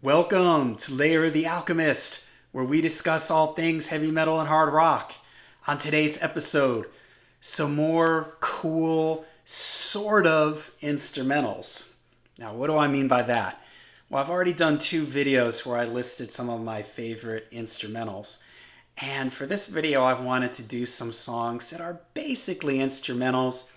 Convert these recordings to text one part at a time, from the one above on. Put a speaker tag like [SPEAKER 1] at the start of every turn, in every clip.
[SPEAKER 1] Welcome to Lair the Alchemist, where we discuss all things heavy metal and hard rock. On today's episode, some more cool, sort of instrumentals. Now, what do I mean by that? Well, I've already done 2 videos where I listed some of my favorite instrumentals. And for this video, I wanted to do some songs that are basically instrumentals,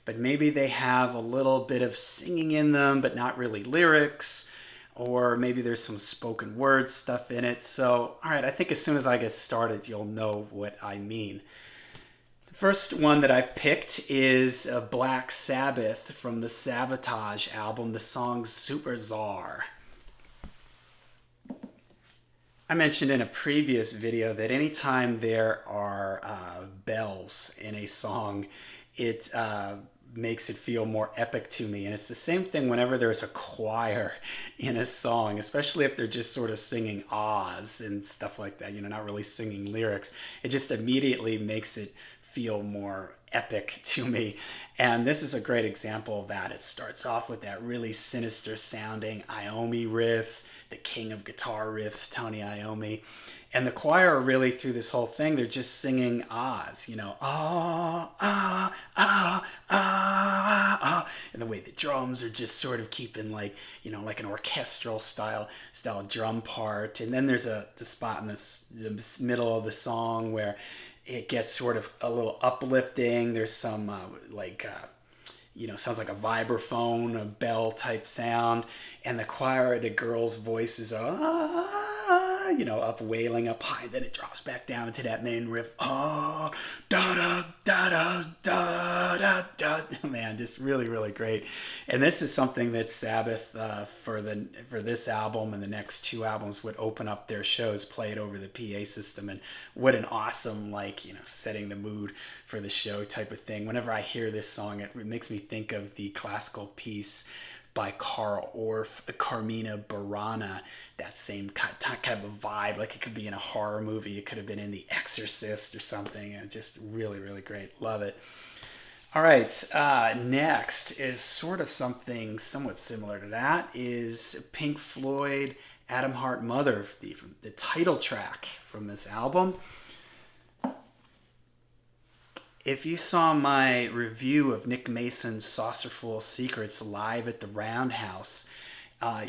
[SPEAKER 1] but maybe they have a little bit of singing in them, but not really lyrics. Or maybe there's some spoken word stuff in it. So, all right, I think as soon as I get started, you'll know what I mean. The first one that I've picked is Black Sabbath from the Sabotage album, the song Super Czar. I mentioned in a previous video that anytime there are bells in a song, it makes it feel more epic to me. And it's the same thing whenever there's a choir in a song, especially if they're just sort of singing ahs and stuff like that, not really singing lyrics. It just immediately makes it feel more epic to me. And this is a great example of that. It starts off with that really sinister sounding Iommi riff, the king of guitar riffs, Tony Iommi. And the choir really through this whole thing, they're just singing ahs, ah, ah, ah, ah, ah. And the way the drums are just sort of keeping like an orchestral style drum part. And then there's the spot in the middle of the song where it gets sort of a little uplifting. There's some sounds like a vibraphone, a bell type sound. And the choir, the girl's voices are, up wailing up high. Then it drops back down into that main riff. Oh, da da da da da da da. Man, just really, really great. And this is something that Sabbath for this album and the next 2 albums would open up their shows, play it over the PA system, and what an awesome setting the mood for the show type of thing. Whenever I hear this song, it makes me think of the classical piece by Carl Orff, Carmina Burana, that same kind of vibe. Like it could be in a horror movie, it could have been in The Exorcist or something, and just really, really great. Love it. All right, next is sort of something somewhat similar to that, is Pink Floyd, Atom Heart Mother, the title track from this album. If you saw my review of Nick Mason's Saucerful of Secrets live at the Roundhouse,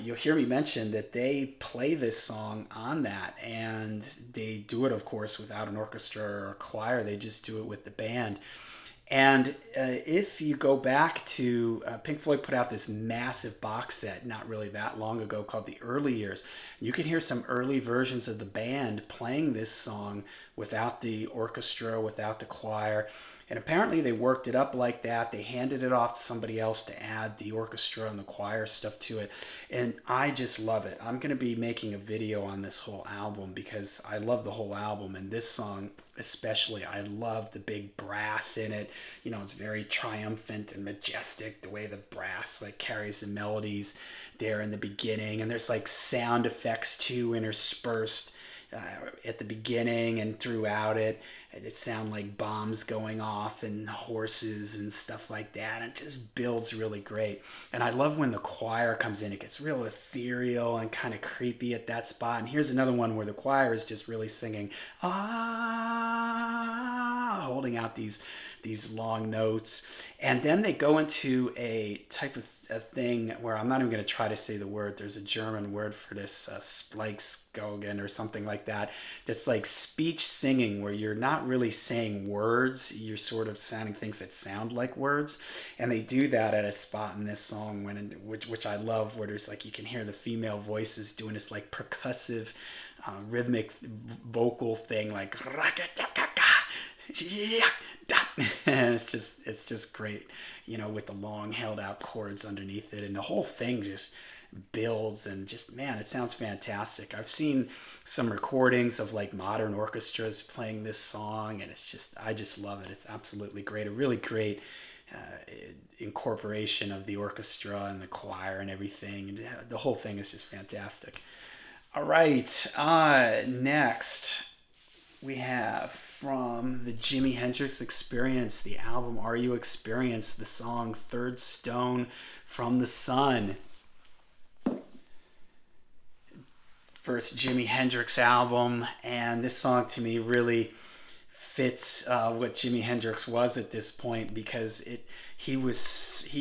[SPEAKER 1] you'll hear me mention that they play this song on that, and they do it, of course, without an orchestra or a choir. They just do it with the band. And if you go back to Pink Floyd put out this massive box set not really that long ago called The Early Years. You can hear some early versions of the band playing this song without the orchestra, without the choir. And apparently they worked it up like that. They handed it off to somebody else to add the orchestra and the choir stuff to it. And I just love it. I'm going to be making a video on this whole album because I love the whole album. And this song especially, I love the big brass in it. It's very triumphant and majestic, the way the brass carries the melodies there in the beginning. And there's sound effects too interspersed at the beginning and throughout it. It sounds like bombs going off and horses and stuff like that. It just builds really great. And I love when the choir comes in. It gets real ethereal and kind of creepy at that spot. And here's another one where the choir is just really singing, ah, holding out these long notes. And then they go into a type of a thing where I'm not even going to try to say the word. There's a German word for this, Spleichskogen or something like that. That's like speech singing, where you're not really saying words. You're sort of sounding things that sound like words. And they do that at a spot in this song, which I love, where there's you can hear the female voices doing this percussive, rhythmic vocal thing, and it's just great, with the long held out chords underneath it, and the whole thing just builds, and just, man, it sounds fantastic. I've seen some recordings of modern orchestras playing this song, and I just love it. It's absolutely great. A really great incorporation of the orchestra and the choir and everything, and the whole thing is just fantastic. All right, next we have from the Jimi Hendrix Experience, the album Are You Experienced, the song Third Stone from the Sun. first Jimi Hendrix album, and this song to me really fits what Jimi Hendrix was at this point, because he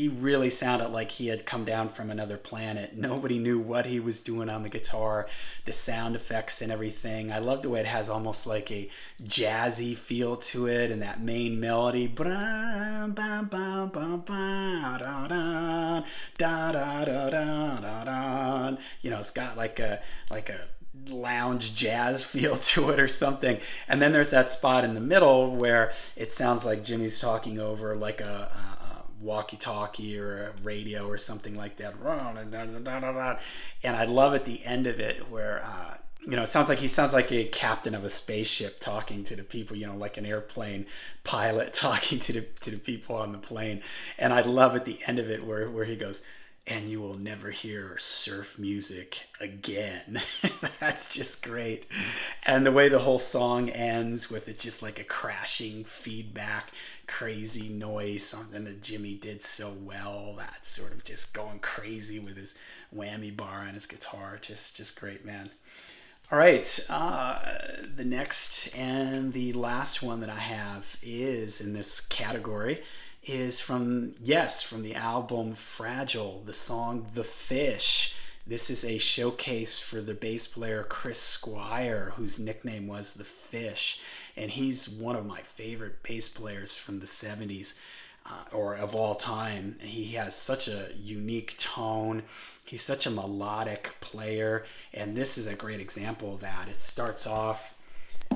[SPEAKER 1] really sounded like he had come down from another planet. Nobody knew what he was doing on the guitar, the sound effects and everything. I love the way it has almost like a jazzy feel to it, and that main melody. You know, it's got like a lounge jazz feel to it or something. And then there's that spot in the middle where it sounds like Jimmy's talking over like a walkie-talkie or a radio or something like that. And I love at the end of it where you know, it sounds like he sounds like a captain of a spaceship talking to the people, you know, like an airplane pilot talking to the people on the plane. And I love at the end of it where he goes, "And you will never hear surf music again." That's just great. And the way the whole song ends with it just like a crashing feedback, crazy noise, something that Jimmy did so well, that sort of just going crazy with his whammy bar on his guitar. Just great, man. All right, the next and the last one that I have is in this category is from the album Fragile, the song The Fish. This is a showcase for the bass player Chris Squire, whose nickname was The Fish. And he's one of my favorite bass players from the 70s, or of all time. He has such a unique tone. He's such a melodic player. And this is a great example of that. It starts off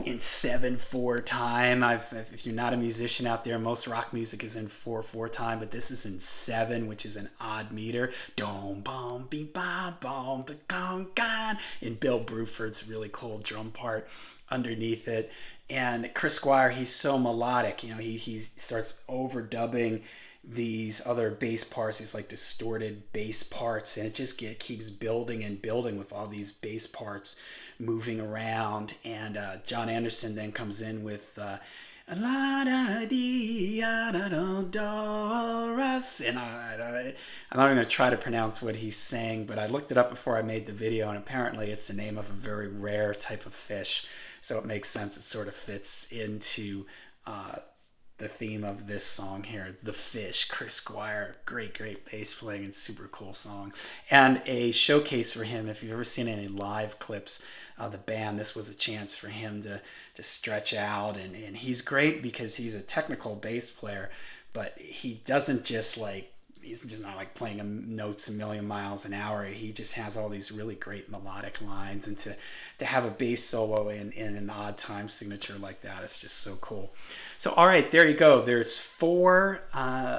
[SPEAKER 1] in 7/4 time. If you're not a musician out there, most rock music is in 4/4 time, but this is in 7, which is an odd meter. Dom bom be ba bom the gong gan. And Bill Bruford's really cool drum part underneath it. And Chris Squire, he's so melodic. You know, he starts overdubbing these other bass parts, these like distorted bass parts, and it just keeps building and building with all these bass parts moving around. And John Anderson then comes in with la da dee da da doras, and I'm not even going to try to pronounce what he's saying, but I looked it up before I made the video, and apparently it's the name of a very rare type of fish, so it makes sense. It sort of fits into the theme of this song here, The Fish. Chris Squire, great bass playing and super cool song. And a showcase for him, if you've ever seen any live clips of the band, this was a chance for him to stretch out. And he's great because he's a technical bass player, but he doesn't just like, he's just not like playing notes a million miles an hour. He just has all these really great melodic lines, and to have a bass solo in an odd time signature like that, it's just so cool. So all right, there you go. There's 4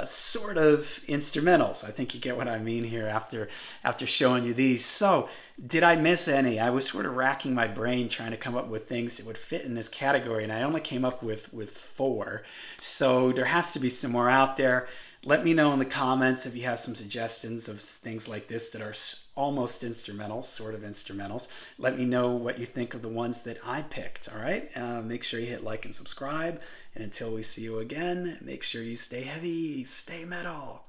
[SPEAKER 1] sort of instrumentals. I think you get what I mean here after showing you these. So did I miss any? I was sort of racking my brain trying to come up with things that would fit in this category, and I only came up with 4. So there has to be some more out there. Let me know in the comments if you have some suggestions of things like this that are almost instrumentals, sort of instrumentals. Let me know what you think of the ones that I picked, all right? Make sure you hit like and subscribe. And until we see you again, make sure you stay heavy, stay metal.